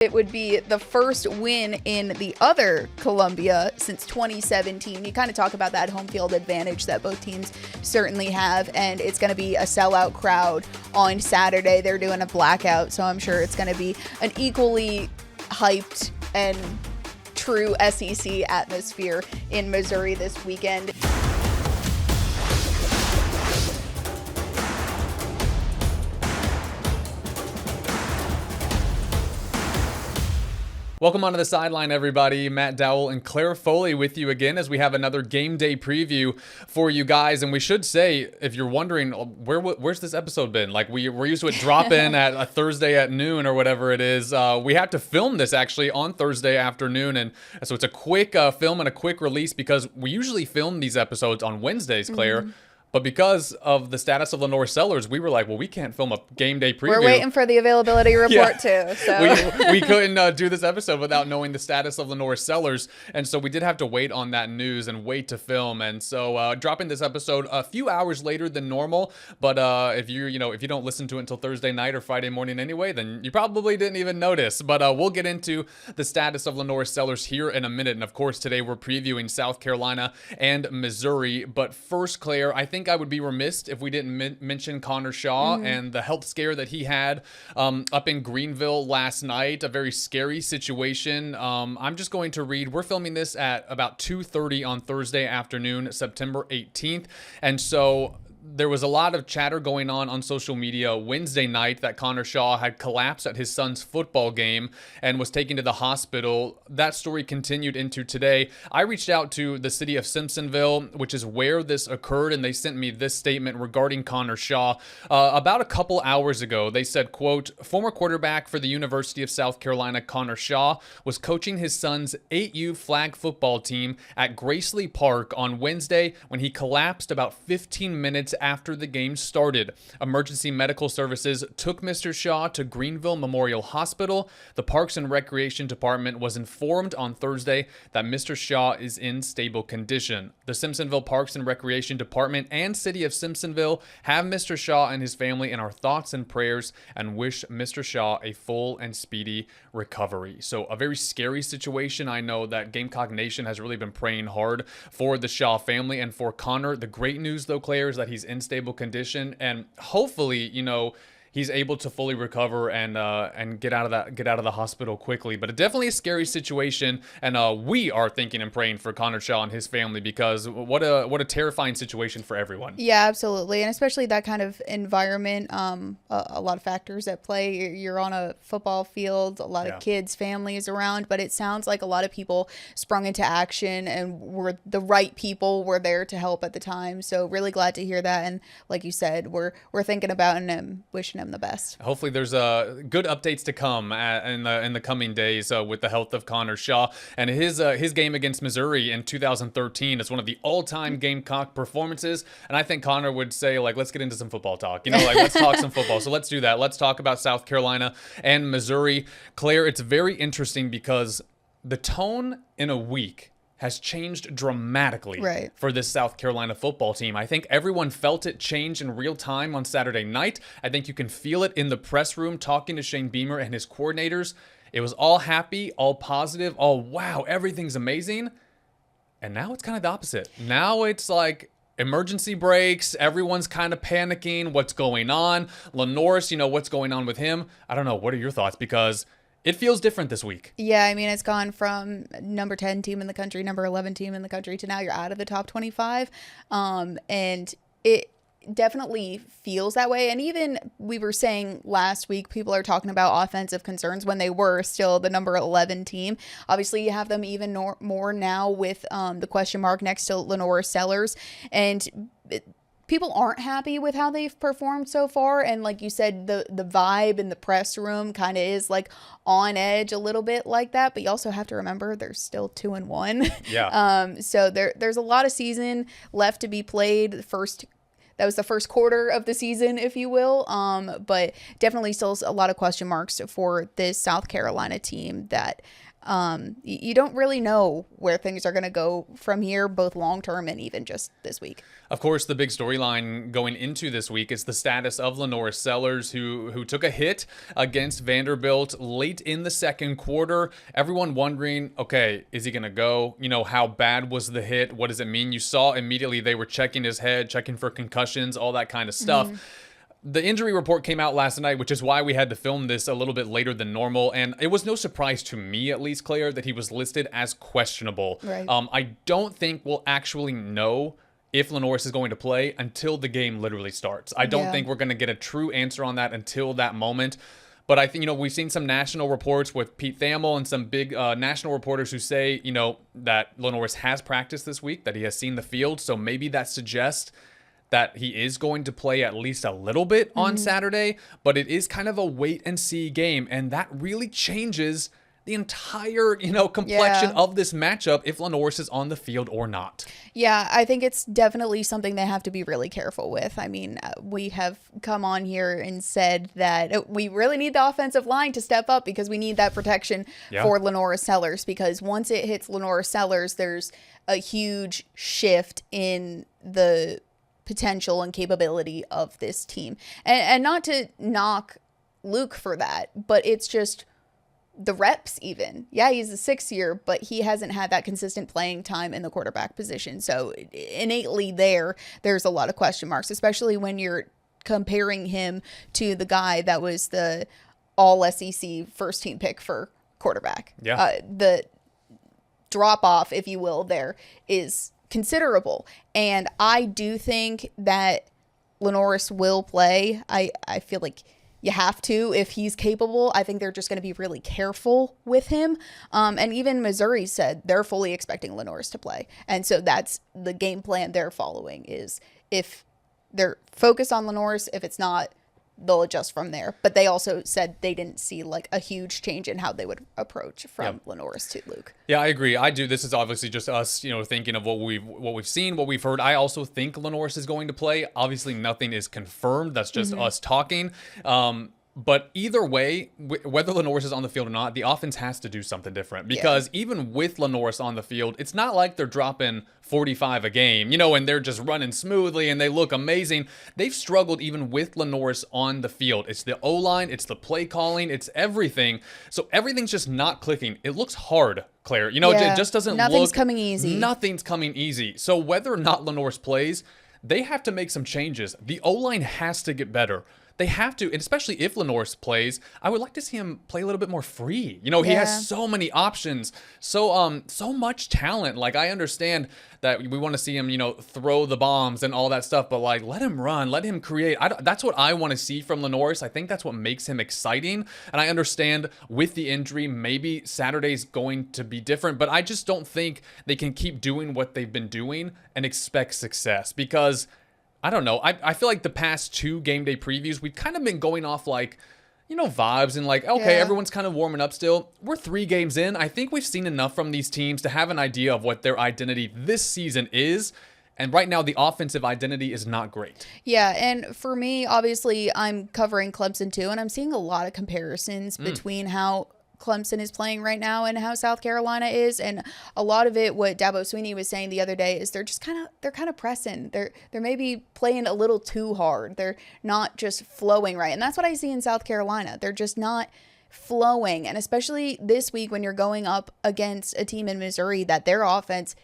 It would be the first win in the other Columbia since 2017. You kind of talk about that home field advantage that both teams certainly have, and it's going to be a sellout crowd on Saturday. They're doing a blackout, so I'm sure it's going to be an equally hyped and true SEC atmosphere in Missouri this weekend. Welcome onto the sideline, everybody. Matt Dowell and Claire Foley with you again as we have another game day preview for you guys. And we should say, if you're wondering, where's this episode been? Like, we're used to it dropping at a Thursday at noon or whatever it is. We have to film this actually on Thursday afternoon. And so it's a quick film and a quick release because we usually film these episodes on Wednesdays, Claire. Mm-hmm. But because of the status of LaNorris Sellers, we were like, well, we can't film a game day preview. We're waiting for the availability report too. So we couldn't do this episode without knowing the status of LaNorris Sellers. And so we did have to wait on that news and wait to film. And so dropping this episode a few hours later than normal. But if you don't listen to it until Thursday night or Friday morning anyway, then you probably didn't even notice. But we'll get into the status of LaNorris Sellers here in a minute. And of course, today we're previewing South Carolina and Missouri. But first, Claire, I think I would be remiss if we didn't mention Connor Shaw and the health scare that he had up in Greenville last night. A very scary situation. I'm just going to read. We're filming this at about 2:30 on Thursday afternoon, September 18th. And so there was a lot of chatter going on social media Wednesday night that Connor Shaw had collapsed at his son's football game and was taken to the hospital. That story continued into today. I reached out to the city of Simpsonville, which is where this occurred, and they sent me this statement regarding Connor Shaw. About a couple hours ago, they said, quote, former quarterback for the University of South Carolina, Connor Shaw, was coaching his son's 8U flag football team at Gracely Park on Wednesday when he collapsed about 15 minutes after the game started. Emergency medical services took Mr. Shaw to Greenville Memorial Hospital. The Parks and Recreation Department was informed on Thursday that Mr. Shaw is in stable condition. The Simpsonville Parks and Recreation Department and City of Simpsonville have Mr. Shaw and his family in our thoughts and prayers and wish Mr. Shaw a full and speedy recovery. So a very scary situation. I know that Gamecock Nation has really been praying hard for the Shaw family and for Connor. The great news, though, Claire, is that he's in stable condition, and hopefully, he's able to fully recover and get out of the hospital quickly. But definitely a scary situation, and we are thinking and praying for Connor Shaw and his family because what a terrifying situation for everyone. Yeah, absolutely, and especially that kind of environment. A lot of factors at play. You're on a football field, a lot of kids, families around, but it sounds like a lot of people sprung into action and were the right people were there to help at the time. So really glad to hear that, and like you said, we're thinking about him, wishing him the best. Hopefully there's good updates to come in the coming days with the health of Connor Shaw and his game against Missouri in 2013 is one of the all-time Gamecock performances, and I think Connor would say, like, let's get into some football talk, let's talk some football. So let's do that. Let's talk about South Carolina and Missouri. Claire, it's very interesting because the tone in a week has changed dramatically for this South Carolina football team. I think everyone felt it change in real time on Saturday night. I think you can feel it in the press room talking to Shane Beamer and his coordinators. It was all happy, all positive, all wow, everything's amazing. And now it's kind of the opposite. Now it's like emergency breaks. Everyone's kind of panicking. What's going on? LaNorris, what's going on with him? I don't know. What are your thoughts? Because it feels different this week. Yeah, I mean, it's gone from number 10 team in the country, number 11 team in the country to now you're out of the top 25. And it definitely feels that way. And even we were saying last week, people are talking about offensive concerns when they were still the number 11 team. Obviously, you have them even more now with the question mark next to LaNorris Sellers. And people aren't happy with how they've performed so far. And like you said, the vibe in the press room kind of is like on edge a little bit like that. But you also have to remember they're still 2-1. Yeah. So there's a lot of season left to be played. That was the first quarter of the season, if you will. But definitely still a lot of question marks for this South Carolina team that You don't really know where things are going to go from here, both long term and even just this week. Of course, the big storyline going into this week is the status of LaNorris Sellers, who took a hit against Vanderbilt late in the second quarter. Everyone wondering, okay, is he going to go? How bad was the hit? What does it mean? You saw immediately they were checking his head, checking for concussions, all that kind of stuff. The injury report came out last night, which is why we had to film this a little bit later than normal. And it was no surprise to me, at least, Claire, that he was listed as questionable. Right. I don't think we'll actually know if LaNorris is going to play until the game literally starts. I don't think we're going to get a true answer on that until that moment. But I think, we've seen some national reports with Pete Thamel and some big national reporters who say, that LaNorris has practiced this week, that he has seen the field. So maybe that suggests that he is going to play at least a little bit on Saturday. But it is kind of a wait and see game. And that really changes the entire, complexion of this matchup if LaNorris is on the field or not. Yeah, I think it's definitely something they have to be really careful with. I mean, we have come on here and said that we really need the offensive line to step up because we need that protection for LaNorris Sellers, because once it hits LaNorris Sellers, there's a huge shift in the potential and capability of this team. And not to knock Luke for that, but it's just the reps even. Yeah, he's a 6th year, but he hasn't had that consistent playing time in the quarterback position. So innately there's a lot of question marks, especially when you're comparing him to the guy that was the all SEC first team pick for quarterback. Yeah. The drop off, if you will, there is considerable. And I do think that LaNorris will play. I feel like you have to if he's capable. I think they're just going to be really careful with him. And even Missouri said they're fully expecting LaNorris to play. And so that's the game plan they're following, is if they're focused on LaNorris, if it's not, they'll adjust from there. But they also said they didn't see like a huge change in how they would approach from LaNorris to Luke. Yeah, I agree. I do. This is obviously just us, thinking of what we've seen, what we've heard. I also think LaNorris is going to play. Obviously, nothing is confirmed. That's just us talking. But either way, whether LaNorris is on the field or not, the offense has to do something different, because even with LaNorris on the field, it's not like they're dropping 45 a game, and they're just running smoothly and they look amazing. They've struggled even with LaNorris on the field. It's the O-line, it's the play calling, it's everything. So everything's just not clicking. It looks hard, Claire. It just doesn't look... Nothing's coming easy. Nothing's coming easy. So whether or not LaNorris plays, they have to make some changes. The O-line has to get better. They have to, and especially if LaNorris plays, I would like to see him play a little bit more free. He has so many options, so much talent. Like, I understand that we want to see him, throw the bombs and all that stuff, but like, let him run, let him create. That's what I want to see from LaNorris. I think that's what makes him exciting. And I understand with the injury, maybe Saturday's going to be different, but I just don't think they can keep doing what they've been doing and expect success, because I don't know. I feel like the past 2 game day previews, we've kind of been going off like, vibes and like, okay, everyone's kind of warming up still. We're 3 games in. I think we've seen enough from these teams to have an idea of what their identity this season is. And right now, the offensive identity is not great. Yeah, and for me, obviously, I'm covering Clemson too, and I'm seeing a lot of comparisons between how Clemson is playing right now and how South Carolina is. And a lot of it, what Dabo Swinney was saying the other day, is they're kind of pressing. They're maybe playing a little too hard. They're not just flowing right. And that's what I see in South Carolina. They're just not flowing. And especially this week when you're going up against a team in Missouri that their offense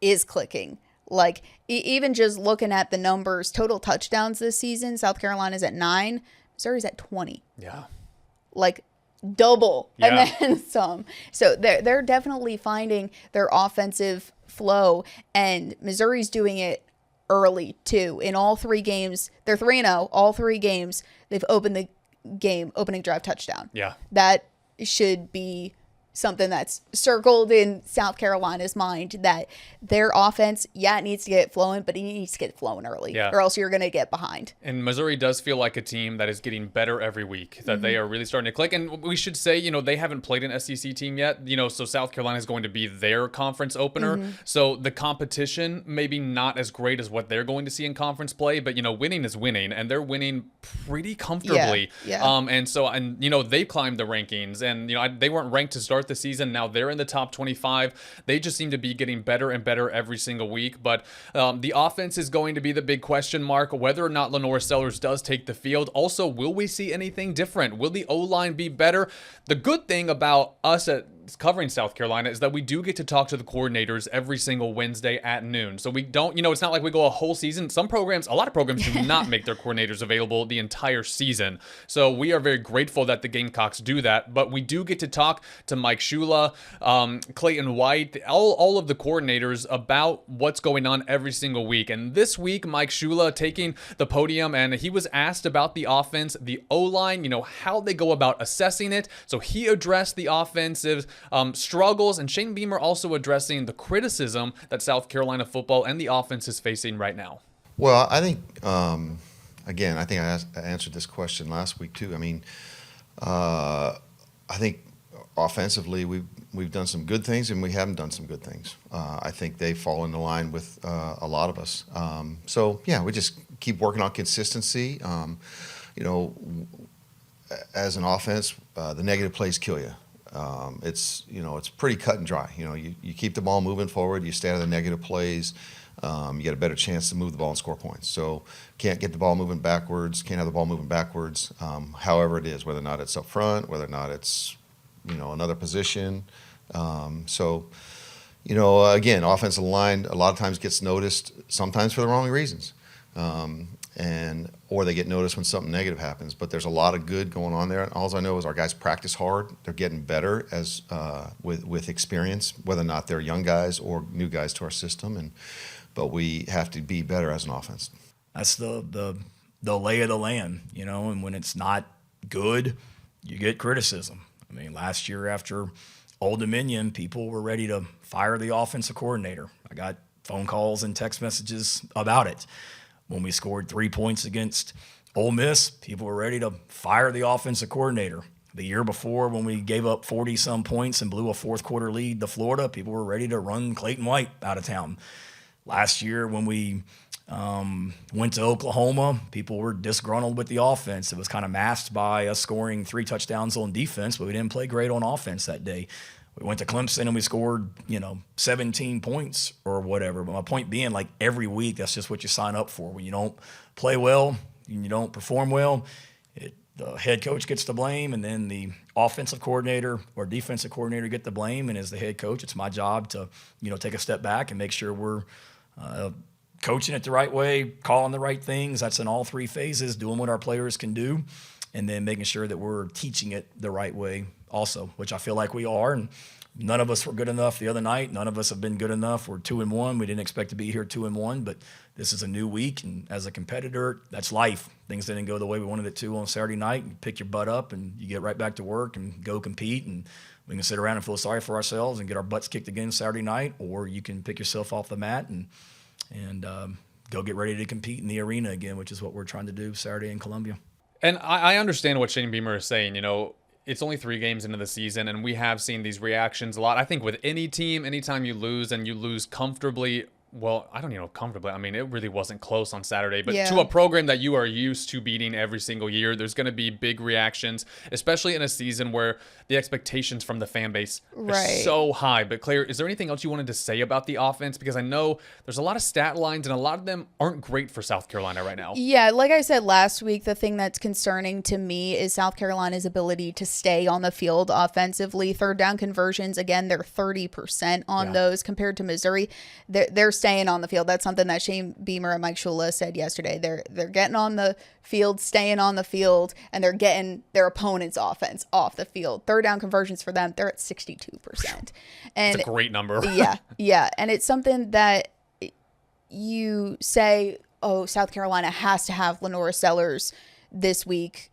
is clicking. Like, even just looking at the numbers, total touchdowns this season, South Carolina's at 9, Missouri's at 20. Yeah. Like, double and then some. So they're definitely finding their offensive flow, and Missouri's doing it early too. In all 3 games, they're 3-0. All 3 games, they've opened the game opening drive touchdown. Yeah. That should be something that's circled in South Carolina's mind, that their offense, it needs to get flowing, but it needs to get flowing early, or else you're going to get behind. And Missouri does feel like a team that is getting better every week, that they are really starting to click. And we should say, they haven't played an SEC team yet, so South Carolina is going to be their conference opener. So the competition maybe not as great as what they're going to see in conference play, but, winning is winning, and they're winning pretty comfortably. Yeah. And they've climbed the rankings, and, they weren't ranked to start start the season. Now they're in the top 25. They just seem to be getting better and better every single week. But the offense is going to be the big question mark, whether or not LaNorris Sellers does take the field. Also, will we see anything different? Will the O-line be better? The good thing about us at covering South Carolina is that we do get to talk to the coordinators every single Wednesday at noon. So we don't, it's not like we go a whole season. A lot of programs do not make their coordinators available the entire season. So we are very grateful that the Gamecocks do that. But we do get to talk to Mike Shula, Clayton White, all of the coordinators about what's going on every single week. And this week, Mike Shula taking the podium, and he was asked about the offense, the O-line, how they go about assessing it. So he addressed the offensive struggles, and Shane Beamer also addressing the criticism that South Carolina football and the offense is facing right now. Well, I think, again, I think I answered this question last week too. I mean, I think offensively we've done some good things and we haven't done some good things. I think they fall into line with a lot of us. So yeah, we just keep working on consistency. As an offense, the negative plays kill you. It's pretty cut and dry. You keep the ball moving forward, you stay out of the negative plays, you get a better chance to move the ball and score points. So can't get the ball moving backwards, can't have the ball moving backwards, however it is, whether or not it's up front, whether or not it's, another position. Again, offensive line a lot of times gets noticed, sometimes for the wrong reasons. Or they get noticed when something negative happens. But there's a lot of good going on there. All I know is our guys practice hard. They're getting better as with experience, whether or not they're young guys or new guys to our system. But we have to be better as an offense. That's the lay of the land, and when it's not good, you get criticism. I mean, last year after Old Dominion, people were ready to fire the offensive coordinator. I got phone calls and text messages about it. When we scored 3 points against Ole Miss, people were ready to fire the offensive coordinator. The year before, when we gave up 40-some points and blew a fourth-quarter lead to Florida, people were ready to run Clayton White out of town. Last year, when we went to Oklahoma, people were disgruntled with the offense. It was kind of masked by us scoring 3 touchdowns on defense, but we didn't play great on offense that day. We went to Clemson and we scored, 17 points or whatever. But my point being, like, every week, that's just what you sign up for. When you don't play well, and you don't perform well, the head coach gets the blame, and then the offensive coordinator or defensive coordinator get the blame. And as the head coach, it's my job to, take a step back and make sure we're coaching it the right way, calling the right things. That's in all 3 phases, doing what our players can do, and then making sure that we're teaching it the right way also, which I feel like we are. And none of us were good enough the other night. None of us have been good enough. We're 2-1. We didn't expect to be here 2-1, but this is a new week. And as a competitor, that's life. Things didn't go the way we wanted it to on Saturday night. You pick your butt up and you get right back to work and go compete. And we can sit around and feel sorry for ourselves and get our butts kicked again Saturday night, or you can pick yourself off the mat and go get ready to compete in the arena again, which is what we're trying to do Saturday in Columbia. And I understand what Shane Beamer is saying. It's only 3 games into the season, and we have seen these reactions a lot. I think with any team, anytime you lose and you lose comfortably, well, I don't even know comfortably. I mean, it really wasn't close on Saturday, but to a program that you are used to beating every single year, there's going to be big reactions, especially in a season where the expectations from the fan base are so high. But Claire, is there anything else you wanted to say about the offense? Because I know there's a lot of stat lines, and a lot of them aren't great for South Carolina right now. Yeah, like I said last week, the thing that's concerning to me is South Carolina's ability to stay on the field offensively. 3rd down conversions, again, they're 30% on those compared to Missouri. They're staying on the field. That's something that Shane Beamer and Mike Shula said yesterday. They're getting on the field, staying on the field, and they're getting their opponent's offense off the field. 3rd down conversions for them, they're at 62%. And it's a great number. Yeah. And it's something that you say, oh, South Carolina has to have LaNorris Sellers this week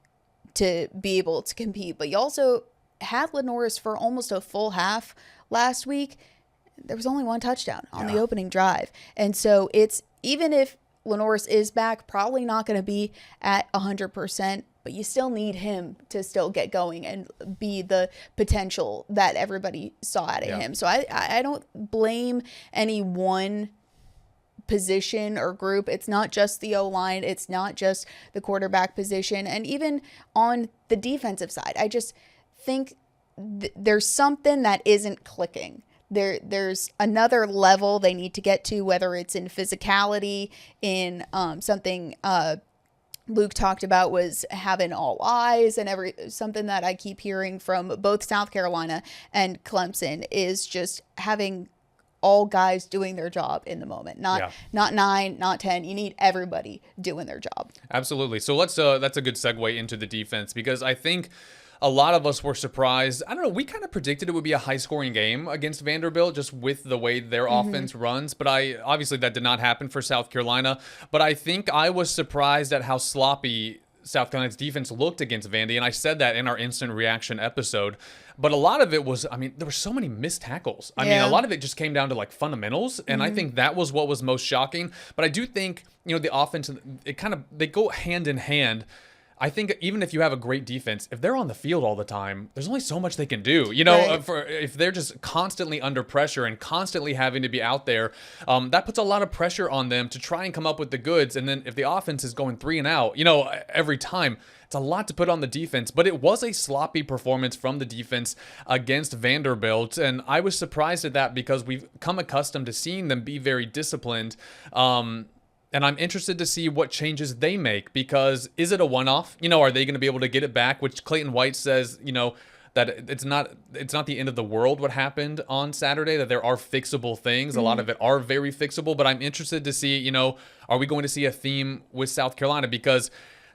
to be able to compete. But you also had LaNorris for almost a full half last week. There was only 1 touchdown on the opening drive. And so it's, even if LaNorris is back, probably not going to be at 100%, but you still need him to still get going and be the potential that everybody saw out of him. So I don't blame any one position or group. It's not just the O-line. It's not just the quarterback position. And even on the defensive side, I just think there's something that isn't clicking. There's another level they need to get to, whether it's in physicality, in something Luke talked about was having all eyes, and something that I keep hearing from both South Carolina and Clemson is just having all guys doing their job in the moment, not 9, not 10. You need everybody doing their job. Absolutely. So that's a good segue into the defense, because I think a lot of us were surprised. I don't know. We kind of predicted it would be a high-scoring game against Vanderbilt, just with the way their offense runs. But obviously that did not happen for South Carolina. But I think I was surprised at how sloppy South Carolina's defense looked against Vandy, and I said that in our instant reaction episode. But a lot of it was, I mean, there were so many missed tackles. I mean, a lot of it just came down to like fundamentals, and I think that was what was most shocking. But I do think, the offense, they go hand in hand. I think even if you have a great defense, if they're on the field all the time, there's only so much they can do. If they're just constantly under pressure and constantly having to be out there, that puts a lot of pressure on them to try and come up with the goods. And then if the offense is going 3 and out, every time, it's a lot to put on the defense. But it was a sloppy performance from the defense against Vanderbilt, and I was surprised at that because we've come accustomed to seeing them be very disciplined. And I'm interested to see what changes they make, because is it a one-off? Are they going to be able to get it back? Which Clayton White says, that it's not the end of the world what happened on Saturday, that there are fixable things. A lot of it are very fixable, but I'm interested to see, are we going to see a theme with South Carolina? Because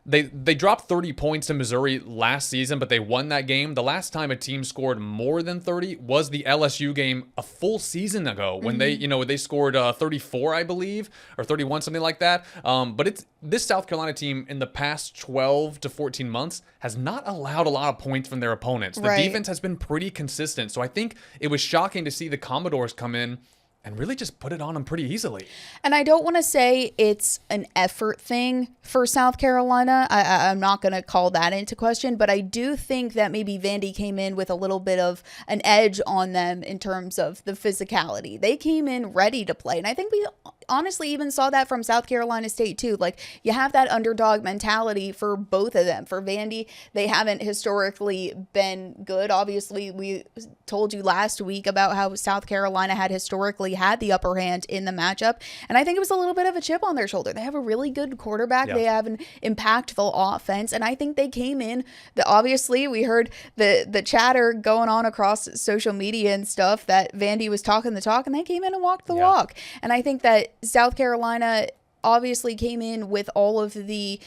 they dropped 30 points to Missouri last season, but they won that game. The last time a team scored more than 30 was the LSU game a full season ago, when they scored 34, I believe, or 31, something like that. But this South Carolina team in the past 12 to 14 months has not allowed a lot of points from their opponents. The defense has been pretty consistent. So I think it was shocking to see the Commodores come in and really just put it on them pretty easily. And I don't want to say it's an effort thing for South Carolina. I'm not going to call that into question, but I do think that maybe Vandy came in with a little bit of an edge on them in terms of the physicality. They came in ready to play, and I think we honestly even saw that from South Carolina State too. Like, you have that underdog mentality for both of them. For Vandy, they haven't historically been good. Obviously, we told you last week about how South Carolina had historically had the upper hand in the matchup, and I think it was a little bit of a chip on their shoulder. They have a really good quarterback. They have an impactful offense, and I think they came in. Obviously, we heard the chatter going on across social media and stuff that Vandy was talking the talk, and they came in and walked the walk. And I think that South Carolina obviously came in with all of the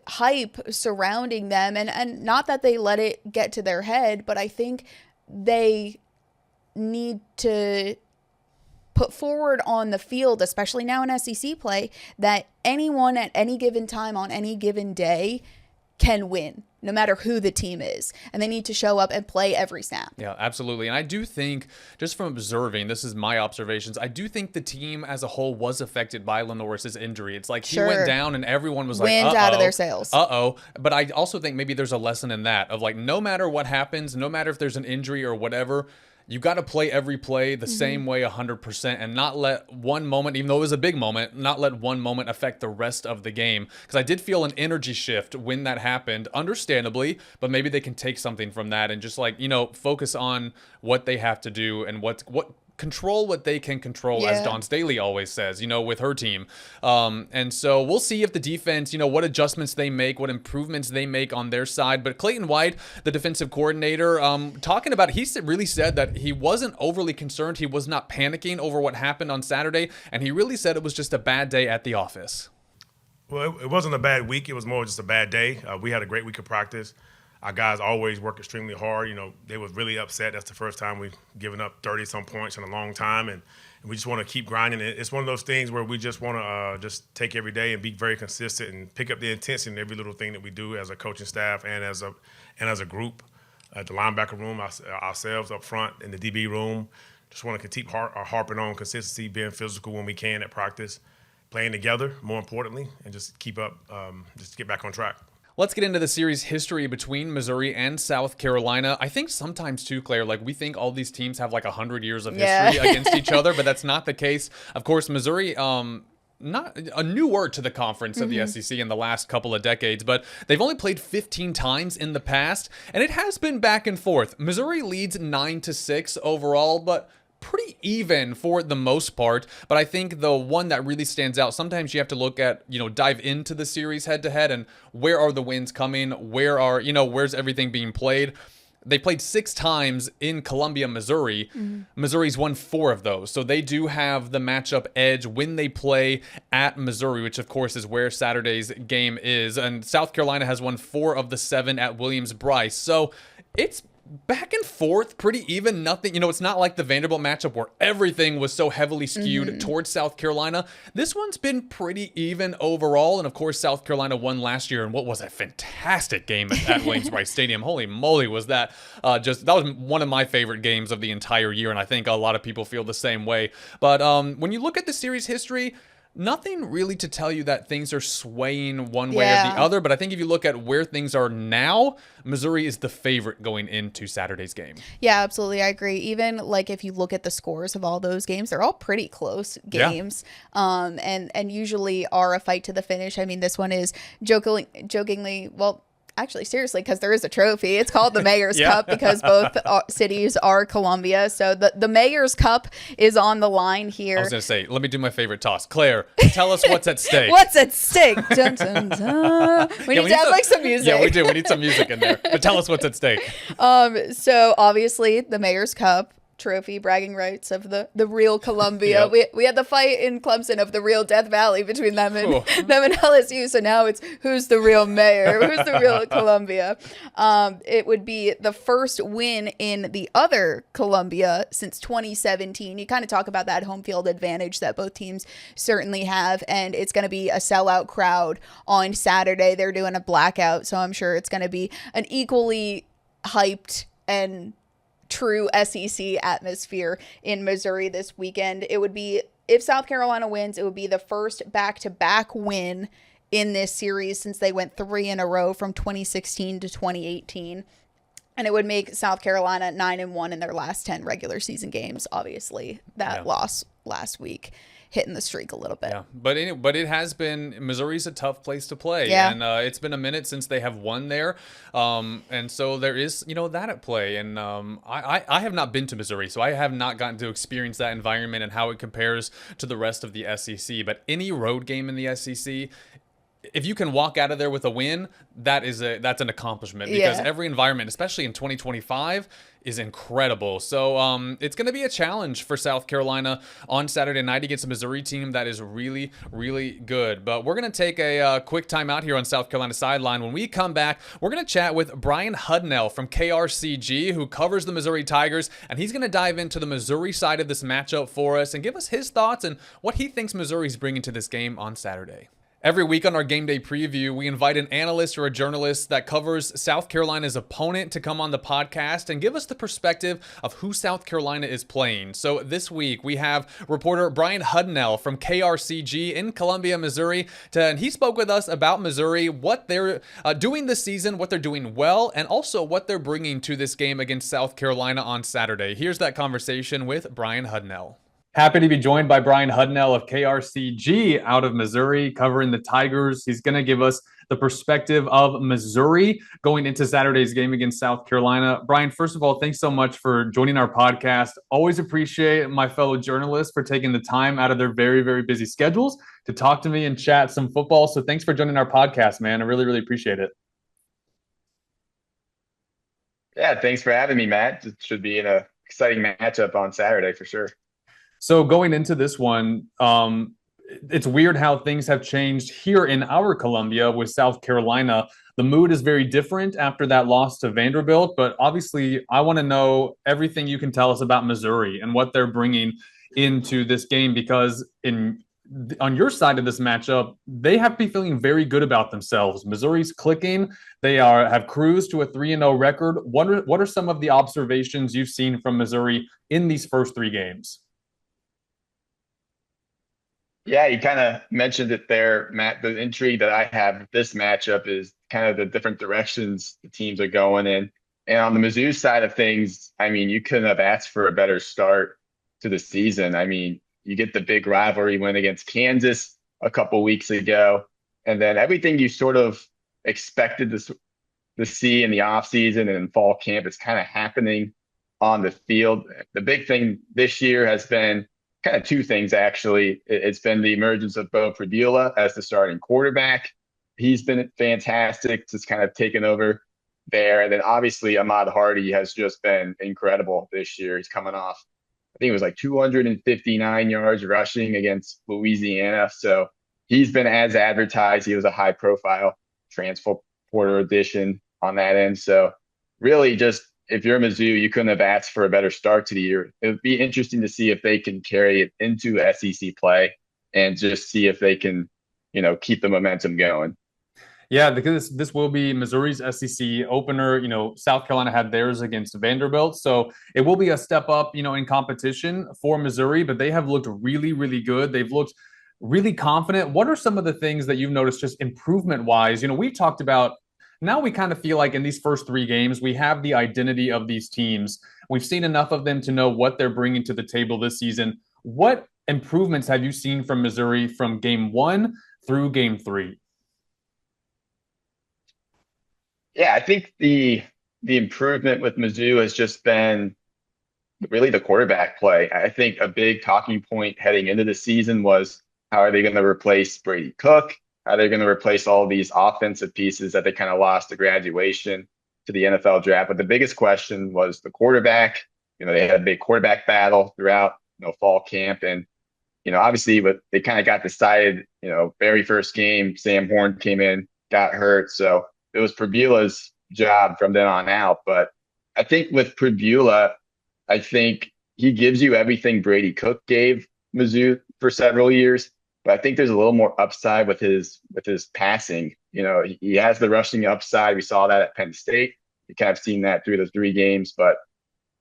hype surrounding them, and not that they let it get to their head, but I think they need to put forward on the field, especially now in SEC play, that anyone at any given time on any given day can win, no matter who the team is. And they need to show up and play every snap. Yeah, absolutely. And I do think, just from observing, this is my observations, I do think the team as a whole was affected by LaNorris's injury. It's like he went down and everyone was like, wind out of their sails. But I also think maybe there's a lesson in that, of like, no matter what happens, no matter if there's an injury or whatever, you got to play every play the same way 100%, and not let one moment, even though it was a big moment, not let one moment affect the rest of the game. Because I did feel an energy shift when that happened, understandably, but maybe they can take something from that and just focus on what they have to do and what control what they can control, as Dawn Staley always says, with her team. And so we'll see if the defense, what adjustments they make, what improvements they make on their side. But Clayton White, the defensive coordinator, talking about, he really said that he wasn't overly concerned. He was not panicking over what happened on Saturday. And he really said it was just a bad day at the office. Well, it wasn't a bad week. It was more just a bad day. We had a great week of practice. Our guys always work extremely hard. They were really upset. That's the first time we've given up 30-some points in a long time, and we just want to keep grinding. It's one of those things where we just want to just take every day and be very consistent and pick up the intensity in every little thing that we do as a coaching staff and as a group. At the linebacker room, ourselves up front in the DB room, just want to keep harping on consistency, being physical when we can at practice, playing together, more importantly, and just keep up, just get back on track. Let's get into the series history between Missouri and South Carolina. I think sometimes too, Claire, we think all these teams have 100 years of history against each other, but that's not the case. Of course, Missouri not a newer to the conference of the SEC in the last couple of decades, but they've only played 15 times in the past, and it has been back and forth. Missouri leads 9-6 overall, but pretty even for the most part. But I think the one that really stands out, sometimes you have to look at, dive into the series head to head and where are the wins coming? Where's everything being played? They played 6 times in Columbia, Missouri. Missouri's won 4 of those. So they do have the matchup edge when they play at Missouri, which of course is where Saturday's game is. And South Carolina has won 4 of the 7 at Williams-Brice. So it's back and forth, pretty even. Nothing, it's not like the Vanderbilt matchup where everything was so heavily skewed towards South Carolina. This one's been pretty even overall. And of course, South Carolina won last year. And what was a fantastic game at Williams-Brice Stadium. Holy moly, was that that was one of my favorite games of the entire year. And I think a lot of people feel the same way. But when you look at the series history, nothing really to tell you that things are swaying one way or the other, but I think if you look at where things are now, Missouri is the favorite going into Saturday's game. Yeah, absolutely. I agree. Even like if you look at the scores of all those games, they're all pretty close games, and usually are a fight to the finish. I mean, this one is jokingly, well, actually, seriously, because there is a trophy. It's called the Mayor's Cup because both cities are Columbia. So the Mayor's Cup is on the line here. I was going to say, let me do my favorite toss. Claire, tell us what's at stake. What's at stake? Dun, dun, dun. We need to have like some music. Yeah, we do. We need some music in there. But tell us what's at stake. So obviously the Mayor's Cup trophy, bragging rights of the real Columbia. We had the fight in Clemson of the real Death Valley between them and LSU. So now it's who's the real mayor, who's the real Columbia. It would be the first win in the other Columbia since 2017. You kind of talk about that home field advantage that both teams certainly have, and it's going to be a sellout crowd on Saturday. They're doing a blackout, so I'm sure it's going to be an equally hyped and true SEC atmosphere in Missouri this weekend. It would be, if South Carolina wins, it would be the first back-to-back win in this series since they went 3 in a row from 2016 to 2018. And it would make South Carolina 9-1 in their last 10 regular season games. Obviously, that loss last week hitting the streak a little bit. Yeah, but it has been, Missouri's a tough place to play. Yeah. And it's been a minute since they have won there. And so there is, that at play. And I have not been to Missouri, so I have not gotten to experience that environment and how it compares to the rest of the SEC. But any road game in the SEC, if you can walk out of there with a win, that's an accomplishment, because every environment, especially in 2025, is incredible. So it's going to be a challenge for South Carolina on Saturday night against a Missouri team that is really, really good. But we're going to take a quick time out here on South Carolina sideline. When we come back, we're going to chat with Bryan Hudnell from KRCG, who covers the Missouri Tigers, and he's going to dive into the Missouri side of this matchup for us and give us his thoughts and what he thinks Missouri's bringing to this game on Saturday. Every week on our Game Day preview, we invite an analyst or a journalist that covers South Carolina's opponent to come on the podcast and give us the perspective of who South Carolina is playing. So this week, we have reporter Bryan Hudnell from KRCG in Columbia, Missouri. And he spoke with us about Missouri, what they're doing this season, what they're doing well, and also what they're bringing to this game against South Carolina on Saturday. Here's that conversation with Bryan Hudnell. Happy to be joined by Bryan Hudnell of KRCG out of Missouri, covering the Tigers. He's going to give us the perspective of Missouri going into Saturday's game against South Carolina. Bryan, first of all, thanks so much for joining our podcast. Always appreciate my fellow journalists for taking the time out of their very, very busy schedules to talk to me and chat some football. So thanks for joining our podcast, man. I really, really appreciate it. Yeah, thanks for having me, Matt. It should be an exciting matchup on Saturday for sure. So going into this one, it's weird how things have changed here in our Columbia with South Carolina. The mood is very different after that loss to Vanderbilt, but obviously I want to know everything you can tell us about Missouri and what they're bringing into this game, because on your side of this matchup, they have to be feeling very good about themselves. Missouri's clicking. They have cruised to a 3-0 record. What are some of the observations you've seen from Missouri in these first 3 games? Yeah, you kind of mentioned it there, Matt. The intrigue that I have with this matchup is kind of the different directions the teams are going in. And on the Mizzou side of things, I mean, you couldn't have asked for a better start to the season. I mean, you get the big rivalry win against Kansas, a couple weeks ago. And then everything you sort of expected to see in the offseason and in fall camp is kind of happening on the field. The big thing this year has been kind of two things, actually. It's been the emergence of Bo Pribula as the starting quarterback. He's been fantastic, just kind of taken over there. And then obviously Ahmad Hardy has just been incredible this year. He's coming off, I think it was like 259 yards rushing against Louisiana. So he's been as advertised. He was a high profile transfer portal addition on that end. So really just, if you're Mizzou, you couldn't have asked for a better start to the year. It would be interesting to see if they can carry it into SEC play and just see if they can, keep the momentum going. Yeah, because this will be Missouri's SEC opener. South Carolina had theirs against Vanderbilt. So it will be a step up, in competition for Missouri, but they have looked really, really good. They've looked really confident. What are some of the things that you've noticed just improvement-wise? We talked about, now we kind of feel like in these first three games, we have the identity of these teams. We've seen enough of them to know what they're bringing to the table this season. What improvements have you seen from Missouri from game 1 through game 3? Yeah, I think the improvement with Mizzou has just been really the quarterback play. I think a big talking point heading into the season was, how are they going to replace Brady Cook? How are they going to replace all these offensive pieces that they kind of lost to graduation to the NFL draft? But the biggest question was the quarterback. They had a big quarterback battle throughout, fall camp. And, obviously, but they kind of got decided, very first game, Sam Horn came in, got hurt. So it was Pribula's job from then on out. But I think with Pribula, I think he gives you everything Brady Cook gave Mizzou for several years. But I think there's a little more upside with his passing. He has the rushing upside. We saw that at Penn State. You kind of seen that through the 3 games. But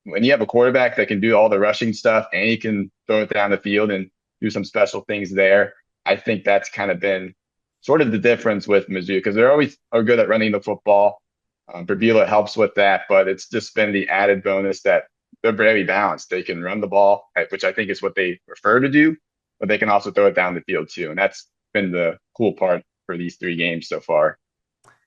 when you have a quarterback that can do all the rushing stuff and he can throw it down the field and do some special things there, I think that's kind of been sort of the difference with Mizzou, because they're always are good at running the football. Pribula helps with that, but it's just been the added bonus that they're very balanced. They can run the ball, which I think is what they prefer to do, but they can also throw it down the field too. And that's been the cool part for these 3 games so far.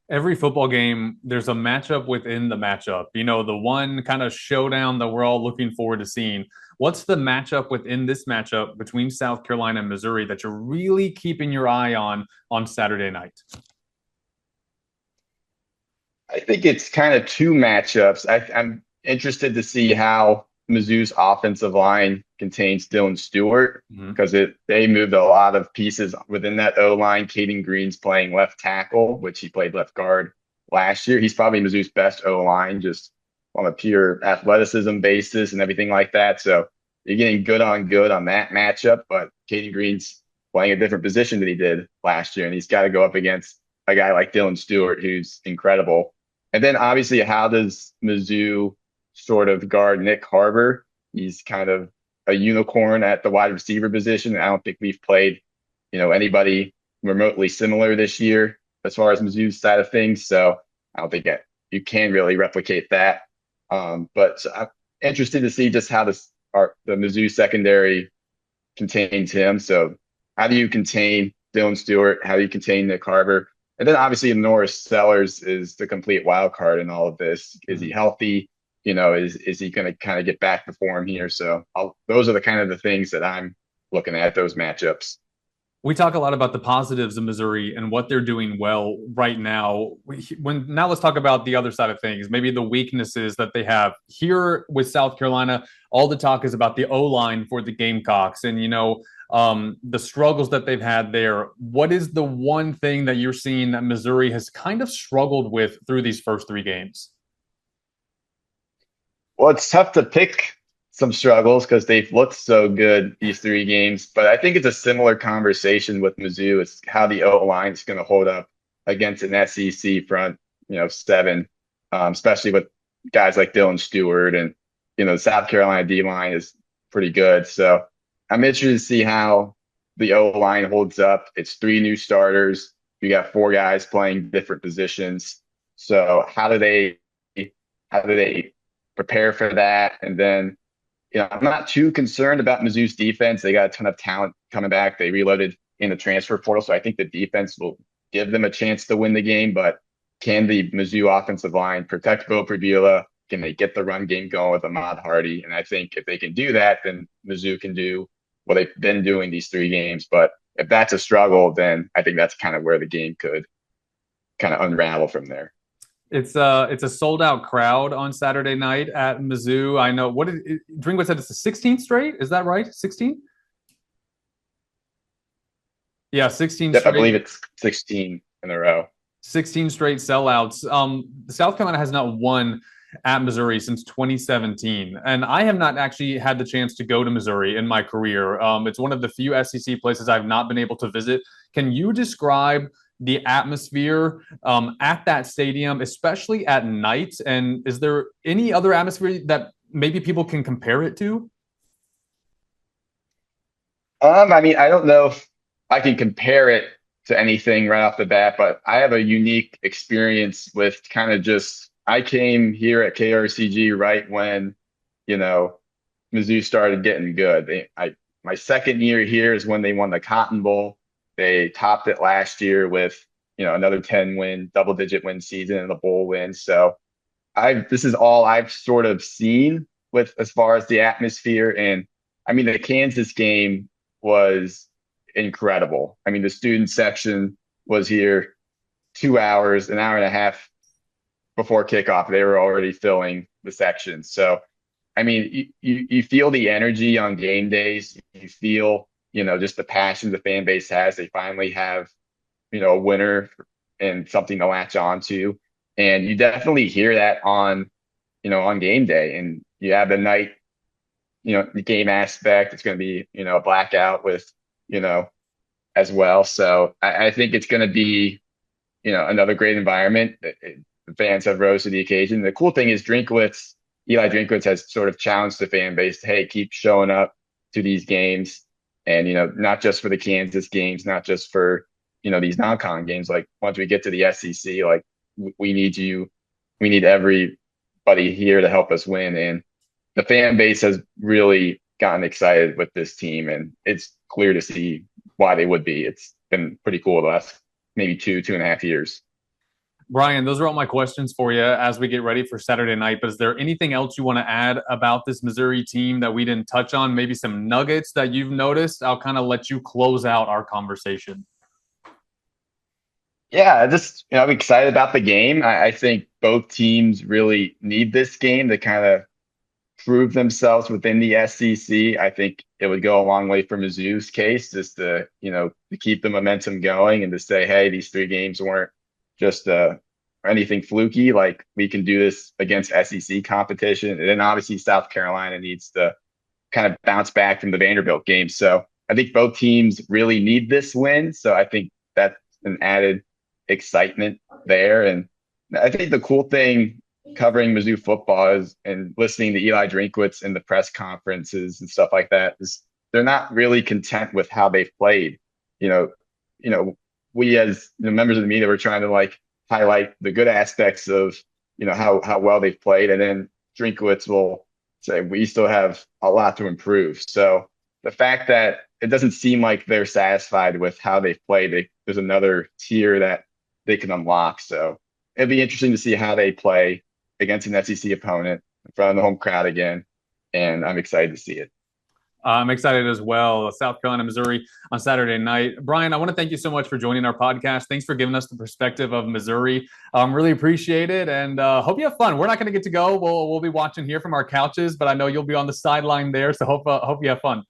Every football game, there's a matchup within the matchup. The one kind of showdown that we're all looking forward to seeing. What's the matchup within this matchup between South Carolina and Missouri that you're really keeping your eye on Saturday night? I think it's kind of 2 matchups. I'm interested to see how Mizzou's offensive line contains Dylan Stewart, because they moved a lot of pieces within that O-line. Caden Green's playing left tackle, which he played left guard last year. He's probably Mizzou's best O-line, just on a pure athleticism basis and everything like that. So you're getting good on that matchup, but Caden Green's playing a different position than he did last year, and he's got to go up against a guy like Dylan Stewart, who's incredible. And then obviously, how does Mizzou sort of guard Nick Harbor? He's kind of a unicorn at the wide receiver position. I don't think we've played, anybody remotely similar this year as far as Mizzou's side of things. So I don't think you can really replicate that. But I'm interested to see just how the Mizzou secondary contains him. So how do you contain Dylan Stewart? How do you contain Nick Harbor? And then obviously LaNorris Sellers is the complete wild card in all of this. Is he healthy? Is he going to kind of get back to form here? So those are the kind of the things that I'm looking at, those matchups. We talk a lot about the positives of Missouri and what they're doing well right now. Now let's talk about the other side of things, maybe the weaknesses that they have. Here with South Carolina, all the talk is about the O-line for the Gamecocks and, the struggles that they've had there. What is the one thing that you're seeing that Missouri has kind of struggled with through these first 3 games? Well, it's tough to pick some struggles because they've looked so good these 3 games, but I think it's a similar conversation with Mizzou. It's how the O-line is going to hold up against an SEC front, 7, especially with guys like Dylan Stewart, and the South Carolina D-line is pretty good. So I'm interested to see how the O-line holds up. It's 3 new starters. You got 4 guys playing different positions. So how do they prepare for that? And then, I'm not too concerned about Mizzou's defense. They got a ton of talent coming back. They reloaded in the transfer portal. So I think the defense will give them a chance to win the game, but can the Mizzou offensive line protect Bo Pribula? Can they get the run game going with Ahmad Hardy? And I think if they can do that, then Mizzou can do what they've been doing these 3 games. But if that's a struggle, then I think that's kind of where the game could kind of unravel from there. It's a sold out crowd on Saturday night at Mizzou. I know Drinkwitz said it's the 16th straight. Is that right? 16? Yeah, 16 Yep, straight. I believe it's 16 in a row. 16 straight sellouts. South Carolina has not won at Missouri since 2017. And I have not actually had the chance to go to Missouri in my career. It's one of the few SEC places I've not been able to visit. Can you describe the atmosphere at that stadium, especially at night? And is there any other atmosphere that maybe people can compare it to? I mean, I don't know if I can compare it to anything right off the bat, but I have a unique experience with kind of just, I came here at KRCG right when, Mizzou started getting good. My second year here is when they won the Cotton Bowl. They topped it last year with, another 10-win, double-digit win season and the bowl win. So this is all I've sort of seen with as far as the atmosphere. And I mean, the Kansas game was incredible. I mean, the student section was here 2 hours, an hour and a half before kickoff. They were already filling the section. So, I mean, you feel the energy on game days. You feel, just the passion the fan base has. They finally have, a winner and something to latch on to. And you definitely hear that on game day. And you have the night, the game aspect. It's going to be, a blackout with, as well. So I think it's going to be, another great environment. The fans have rose to the occasion. The cool thing is Eli Drinkwitz has sort of challenged the fan base to, hey, keep showing up to these games. And, not just for the Kansas games, not just for, these non-con games. Like once we get to the SEC, like we need everybody here to help us win. And the fan base has really gotten excited with this team, and it's clear to see why they would be. It's been pretty cool the last maybe 2.5 years. Bryan, those are all my questions for you as we get ready for Saturday night. But is there anything else you want to add about this Missouri team that we didn't touch on? Maybe some nuggets that you've noticed? I'll kind of let you close out our conversation. Yeah, I'm excited about the game. I think both teams really need this game to kind of prove themselves within the SEC. I think it would go a long way for Mizzou's case, just to keep the momentum going and to say, hey, these 3 games weren't just anything fluky. Like we can do this against SEC competition. And then obviously South Carolina needs to kind of bounce back from the Vanderbilt game. So I think both teams really need this win. So I think that's an added excitement there. And I think the cool thing covering Mizzou football is, and listening to Eli Drinkwitz in the press conferences and stuff like that, is they're not really content with how they've played. We as members of the media were trying to highlight the good aspects of how well they've played, and then Drinkwitz will say we still have a lot to improve. So the fact that it doesn't seem like they're satisfied with how they've played, there's another tier that they can unlock. So it'd be interesting to see how they play against an SEC opponent in front of the home crowd again, and I'm excited to see it. I'm excited as well. South Carolina, Missouri on Saturday night. Bryan, I want to thank you so much for joining our podcast. Thanks for giving us the perspective of Missouri. Really appreciate it, and hope you have fun. We're not going to get to go. We'll be watching here from our couches, but I know you'll be on the sideline there, so hope you have fun.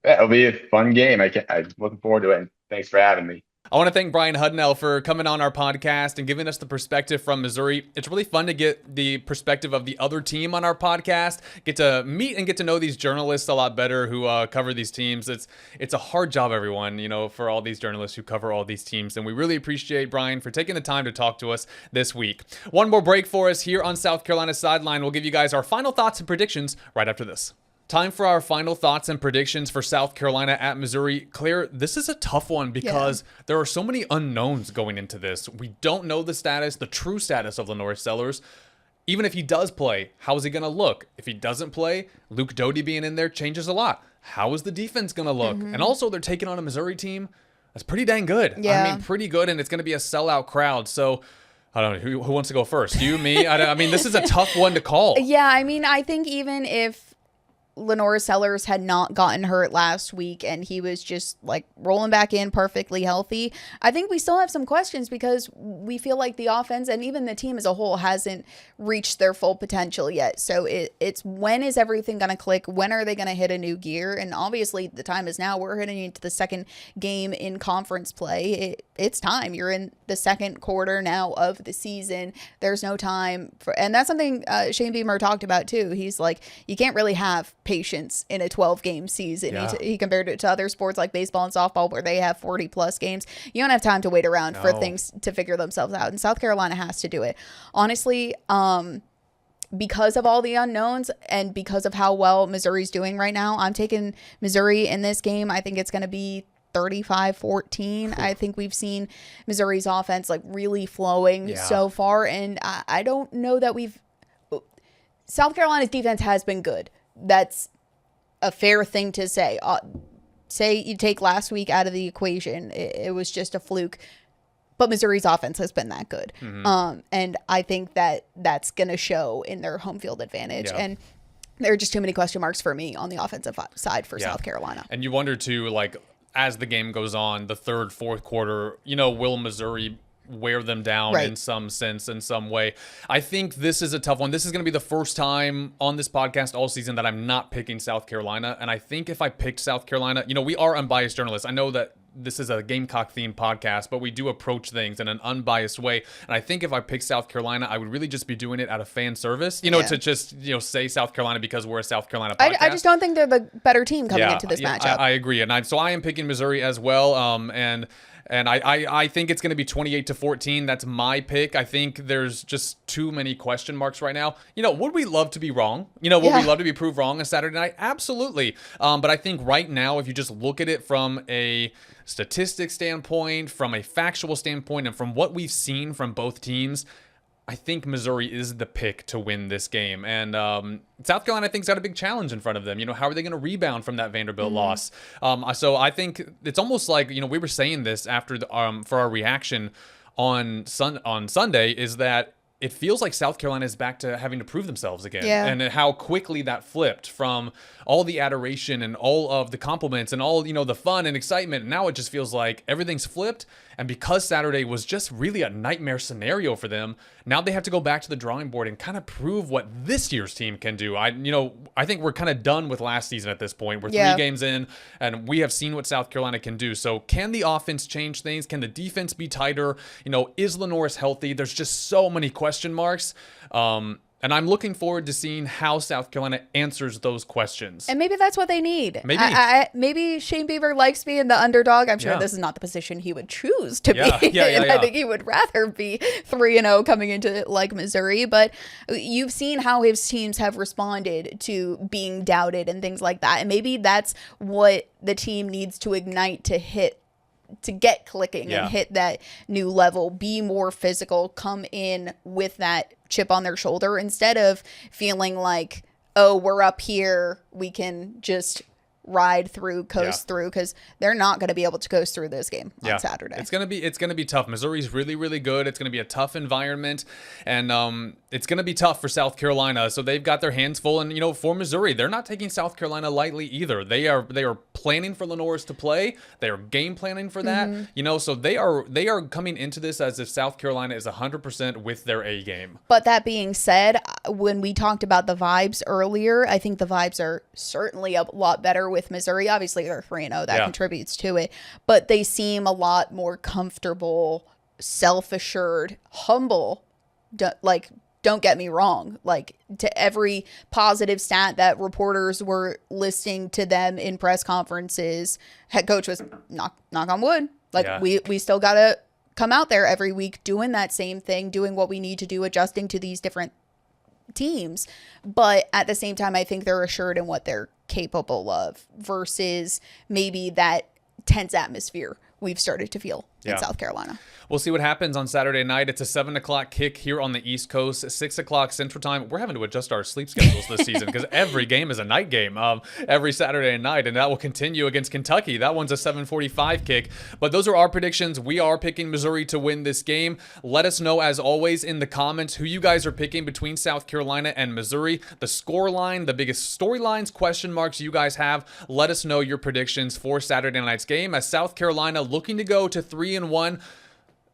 Yeah, it'll be a fun game. I'm looking forward to it, and thanks for having me. I want to thank Bryan Hudnell for coming on our podcast and giving us the perspective from Missouri. It's really fun to get the perspective of the other team on our podcast, get to meet and get to know these journalists a lot better who cover these teams. It's a hard job, everyone, for all these journalists who cover all these teams. And we really appreciate Bryan for taking the time to talk to us this week. One more break for us here on South Carolina Sideline. We'll give you guys our final thoughts and predictions right after this. Time for our final thoughts and predictions for South Carolina at Missouri. Claire, this is a tough one because there are so many unknowns going into this. We don't know the true status of LaNorris Sellers. even if he does play, how is he going to look? If he doesn't play, Luke Doty being in there changes a lot. How is the defense going to look? And also, they're taking on a Missouri team that's pretty dang good. Yeah. I mean, pretty good, and it's going to be a sellout crowd. So, I don't know. Who wants to go first? You, me? I mean, this is a tough one to call. Yeah, I mean, I think even if LaNorris Sellers had not gotten hurt last week and he was just like rolling back in perfectly healthy, I think we still have some questions because we feel like the offense and even the team as a whole hasn't reached their full potential yet. So it's when is everything going to click? When are they going to hit a new gear? And obviously the time is now. We're heading into the second game in conference play. It's time. You're in the second quarter now of the season. There's no time for, and that's something Shane Beamer talked about too. He's like, you can't really have patience in a 12-game season. Yeah. He compared it to other sports like baseball and softball where they have 40-plus games. You don't have time to wait around for things to figure themselves out, and South Carolina has to do it. Honestly, because of all the unknowns and because of how well Missouri's doing right now, I'm taking Missouri in this game. I think it's going to be 35-14. I think we've seen Missouri's offense like really flowing so far, and I don't know that South Carolina's defense has been good. That's a fair thing to say. Say you take last week out of the equation, it was just a fluke. But Missouri's offense has been that good. And I think that that's going to show in their home field advantage. Yeah. And there are just too many question marks for me on the offensive side for South Carolina. And you wonder too, like, as the game goes on, the third, fourth quarter, will Missouri wear them down in some sense, in some way? I think this is a tough one. This is going to be the first time on this podcast all season that I'm not picking South Carolina. And I think if I picked South Carolina, we are unbiased journalists. I know that this is a Gamecock themed podcast, but we do approach things in an unbiased way. And I think if I picked South Carolina, I would really just be doing it out of fan service, to just, say South Carolina because we're a South Carolina podcast. I just don't think they're the better team coming into this matchup. I agree. And so I am picking Missouri as well. And I think it's going to be 28-14. That's my pick. I think there's just too many question marks right now. Would we love to be wrong? Would we love to be proved wrong on Saturday night? Absolutely. But I think right now, if you just look at it from a statistic standpoint, from a factual standpoint, and from what we've seen from both teams, I think Missouri is the pick to win this game. And South Carolina, I think, has got a big challenge in front of them. How are they going to rebound from that Vanderbilt loss? So I think it's almost like, we were saying this after for our reaction on Sunday, is that it feels like South Carolina is back to having to prove themselves again. Yeah. And how quickly that flipped from all the adoration and all of the compliments and all, the fun and excitement. Now it just feels like everything's flipped. And because Saturday was just really a nightmare scenario for them, now they have to go back to the drawing board and kind of prove what this year's team can do. I think we're kind of done with last season at this point. We're 3 games in, and we have seen what South Carolina can do. So can the offense change things? Can the defense be tighter? Is LaNorris healthy? There's just so many question marks. And I'm looking forward to seeing how South Carolina answers those questions. And maybe that's what they need. Maybe. Maybe Shane Beaver likes being the underdog. I'm sure this is not the position he would choose to be in. I think he would rather be 3-0 coming into like Missouri. But you've seen how his teams have responded to being doubted and things like that. And maybe that's what the team needs to ignite to get clicking and hit that new level, be more physical, come in with that chip on their shoulder instead of feeling like, oh, we're up here, we can just ride through, coast through, because they're not going to be able to coast through this game on Saturday. It's gonna be tough. Missouri's really, really good. It's gonna be a tough environment, and it's gonna be tough for South Carolina. So they've got their hands full, and for Missouri, they're not taking South Carolina lightly either. They are planning for LaNorris to play. They are game planning for that. So they are coming into this as if South Carolina is 100% with their A game. But that being said, when we talked about the vibes earlier, I think the vibes are certainly a lot better with Missouri. Obviously, they're 3-0. That contributes to it. But they seem a lot more comfortable, self-assured, humble. Don't get me wrong. Like, to every positive stat that reporters were listing to them in press conferences, head coach was knock on wood. We still got to come out there every week doing that same thing, doing what we need to do, adjusting to these different teams. But at the same time, I think they're assured in what they're capable of versus maybe that tense atmosphere we've started to feel in Yeah. South Carolina. We'll see what happens on Saturday night. It's a 7 o'clock kick here on the East Coast, 6 o'clock Central Time. We're having to adjust our sleep schedules this season because every game is a night game every Saturday night, and that will continue against Kentucky. That one's a 7:45 kick. But those are our predictions. We are picking Missouri to win this game. Let us know, as always, in the comments who you guys are picking between South Carolina and Missouri. The score line, the biggest storylines, question marks you guys have. Let us know your predictions for Saturday night's game, as South Carolina looking to go to 3-1.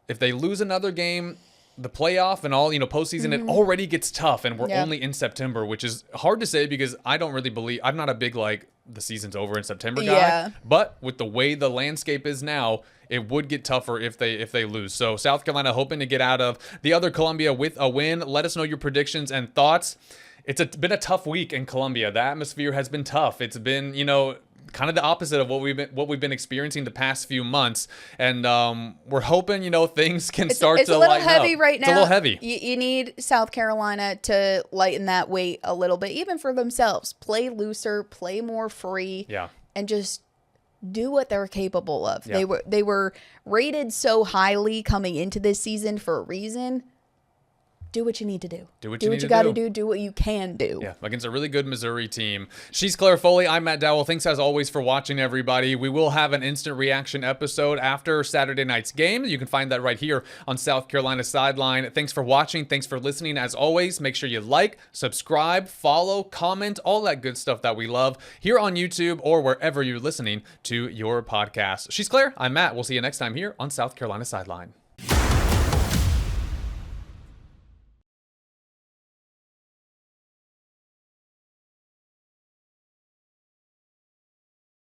If they lose another game, the playoff and all, postseason, it already gets tough, and we're only in September, which is hard to say because I don't really believe, I'm not a big, the season's over in September guy. Yeah. But with the way the landscape is now, it would get tougher if they lose. So South Carolina hoping to get out of the other Columbia with a win. Let us know your predictions and thoughts. It's been a tough week in Columbia. The atmosphere has been tough. It's been, kind of the opposite of what we've been experiencing the past few months, and we're hoping things can start it's to a little lighten heavy up. right now. It's a little heavy. You need South Carolina to lighten that weight a little bit, even for themselves. Play looser, play more free, Yeah. and just do what they're capable of. Yeah. They were rated so highly coming into this season for a reason. Do what you need to do. Do what do you what need you to got to do. do what you can do. Yeah, against a really good Missouri team. She's Claire Foley. I'm Matt Dowell. Thanks as always for watching, everybody. We will have an instant reaction episode after Saturday night's game. You can find that right here on South Carolina Sideline. Thanks for watching. Thanks for listening. As always, make sure you like, subscribe, follow, comment, all that good stuff that we love here on YouTube or wherever you're listening to your podcast. She's Claire. I'm Matt. We'll see you next time here on South Carolina Sideline.